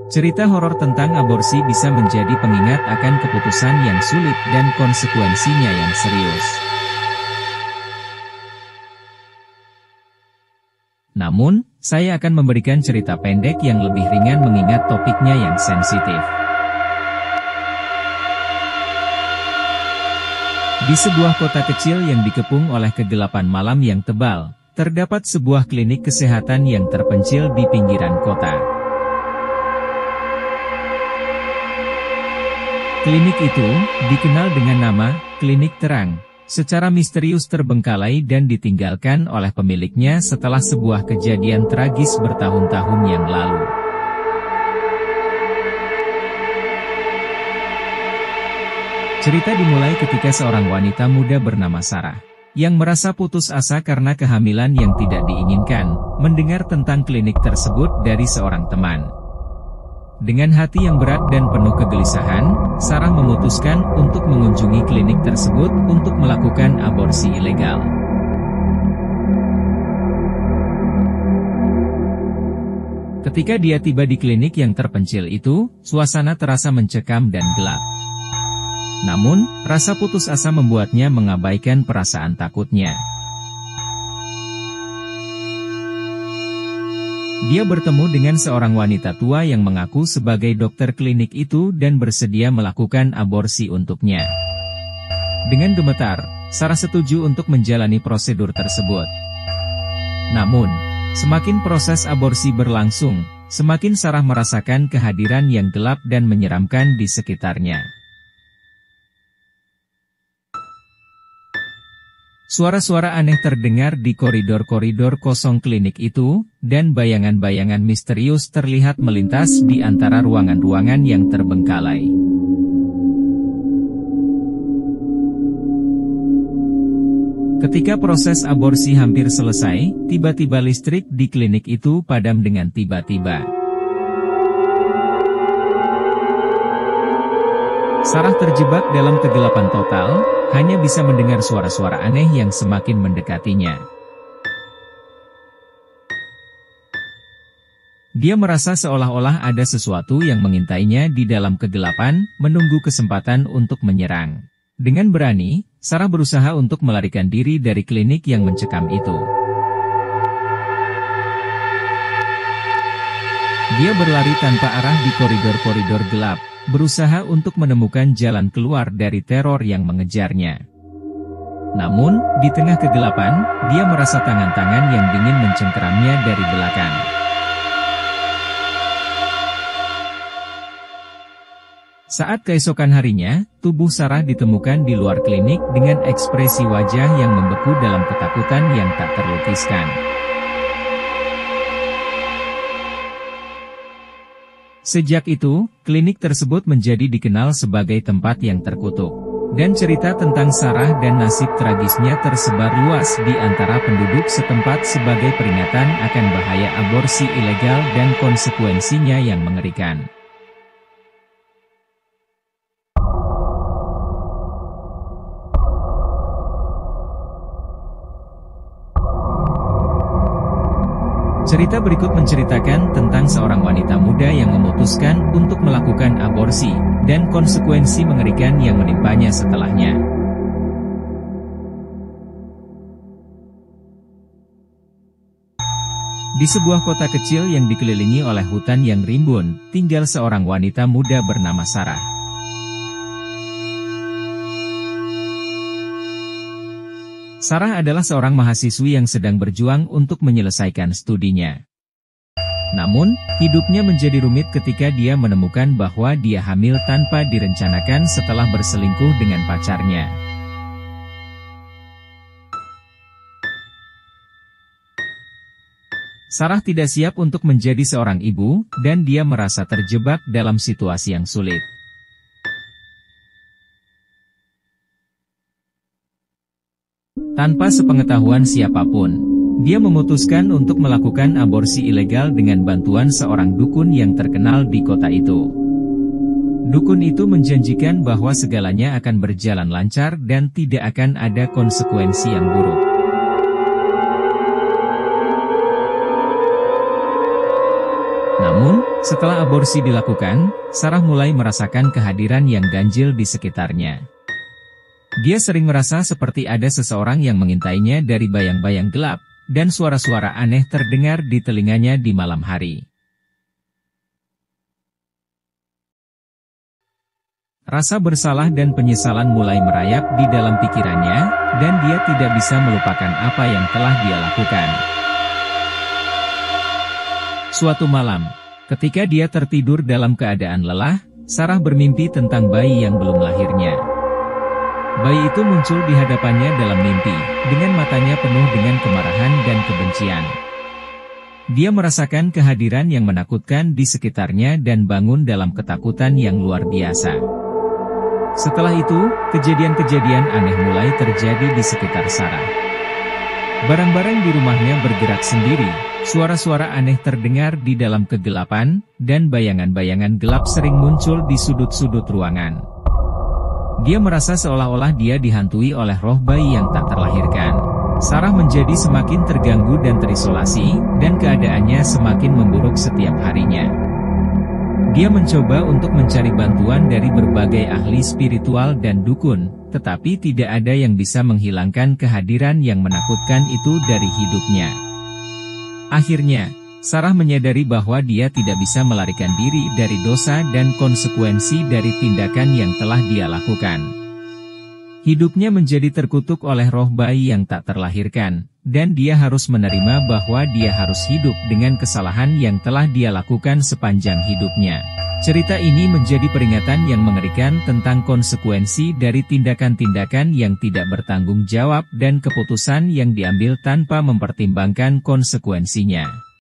Cerita horor tentang aborsi bisa menjadi pengingat akan keputusan yang sulit dan konsekuensinya yang serius. Namun, saya akan memberikan cerita pendek yang lebih ringan mengingat topiknya yang sensitif. Di sebuah kota kecil yang dikepung oleh kegelapan malam yang tebal, terdapat sebuah klinik kesehatan yang terpencil di pinggiran kota. Klinik itu dikenal dengan nama Klinik Terang, secara misterius terbengkalai dan ditinggalkan oleh pemiliknya setelah sebuah kejadian tragis bertahun-tahun yang lalu. Cerita dimulai ketika seorang wanita muda bernama Sarah, yang merasa putus asa karena kehamilan yang tidak diinginkan, mendengar tentang klinik tersebut dari seorang teman. Dengan hati yang berat dan penuh kegelisahan, Sarah memutuskan untuk mengunjungi klinik tersebut untuk melakukan aborsi ilegal. Ketika dia tiba di klinik yang terpencil itu, suasana terasa mencekam dan gelap. Namun, rasa putus asa membuatnya mengabaikan perasaan takutnya. Dia bertemu dengan seorang wanita tua yang mengaku sebagai dokter klinik itu dan bersedia melakukan aborsi untuknya. Dengan gemetar, Sarah setuju untuk menjalani prosedur tersebut. Namun, semakin proses aborsi berlangsung, semakin Sarah merasakan kehadiran yang gelap dan menyeramkan di sekitarnya. Suara-suara aneh terdengar di koridor-koridor kosong klinik itu, dan bayangan-bayangan misterius terlihat melintas di antara ruangan-ruangan yang terbengkalai. Ketika proses aborsi hampir selesai, tiba-tiba listrik di klinik itu padam dengan tiba-tiba. Sarah terjebak dalam kegelapan total, hanya bisa mendengar suara-suara aneh yang semakin mendekatinya. Dia merasa seolah-olah ada sesuatu yang mengintainya di dalam kegelapan, menunggu kesempatan untuk menyerang. Dengan berani, Sarah berusaha untuk melarikan diri dari klinik yang mencekam itu. Dia berlari tanpa arah di koridor-koridor gelap, berusaha untuk menemukan jalan keluar dari teror yang mengejarnya. Namun, di tengah kegelapan, dia merasa tangan-tangan yang dingin mencengkeramnya dari belakang. Saat keesokan harinya, tubuh Sarah ditemukan di luar klinik dengan ekspresi wajah yang membeku dalam ketakutan yang tak terlukiskan. Sejak itu, klinik tersebut menjadi dikenal sebagai tempat yang terkutuk. Dan cerita tentang Sarah dan nasib tragisnya tersebar luas di antara penduduk setempat sebagai peringatan akan bahaya aborsi ilegal dan konsekuensinya yang mengerikan. Cerita berikut menceritakan tentang seorang wanita muda yang memutuskan untuk melakukan aborsi, dan konsekuensi mengerikan yang menimpanya setelahnya. Di sebuah kota kecil yang dikelilingi oleh hutan yang rimbun, tinggal seorang wanita muda bernama Sarah. Sarah adalah seorang mahasiswi yang sedang berjuang untuk menyelesaikan studinya. Namun, hidupnya menjadi rumit ketika dia menemukan bahwa dia hamil tanpa direncanakan setelah berselingkuh dengan pacarnya. Sarah tidak siap untuk menjadi seorang ibu, dan dia merasa terjebak dalam situasi yang sulit. Tanpa sepengetahuan siapapun, dia memutuskan untuk melakukan aborsi ilegal dengan bantuan seorang dukun yang terkenal di kota itu. Dukun itu menjanjikan bahwa segalanya akan berjalan lancar dan tidak akan ada konsekuensi yang buruk. Namun, Setelah aborsi dilakukan, Sarah mulai merasakan kehadiran yang ganjil di sekitarnya. Dia sering merasa seperti ada seseorang yang mengintainya dari bayang-bayang gelap, dan suara-suara aneh terdengar di telinganya di malam hari. Rasa bersalah dan penyesalan mulai merayap di dalam pikirannya, dan dia tidak bisa melupakan apa yang telah dia lakukan. Suatu malam, ketika dia tertidur dalam keadaan lelah, Sarah bermimpi tentang bayi yang belum lahirnya. Bayi itu muncul di hadapannya dalam mimpi, dengan matanya penuh dengan kemarahan dan kebencian. Dia merasakan kehadiran yang menakutkan di sekitarnya dan bangun dalam ketakutan yang luar biasa. Setelah itu, kejadian-kejadian aneh mulai terjadi di sekitar Sarah. Barang-barang di rumahnya bergerak sendiri, suara-suara aneh terdengar di dalam kegelapan, dan bayangan-bayangan gelap sering muncul di sudut-sudut ruangan. Dia merasa seolah-olah dia dihantui oleh roh bayi yang tak terlahirkan. Sarah menjadi semakin terganggu dan terisolasi, dan keadaannya semakin memburuk setiap harinya. Dia mencoba untuk mencari bantuan dari berbagai ahli spiritual dan dukun, tetapi tidak ada yang bisa menghilangkan kehadiran yang menakutkan itu dari hidupnya. Akhirnya, Sarah menyadari bahwa dia tidak bisa melarikan diri dari dosa dan konsekuensi dari tindakan yang telah dia lakukan. Hidupnya menjadi terkutuk oleh roh bayi yang tak terlahirkan, dan dia harus menerima bahwa dia harus hidup dengan kesalahan yang telah dia lakukan sepanjang hidupnya. Cerita ini menjadi peringatan yang mengerikan tentang konsekuensi dari tindakan-tindakan yang tidak bertanggung jawab dan keputusan yang diambil tanpa mempertimbangkan konsekuensinya.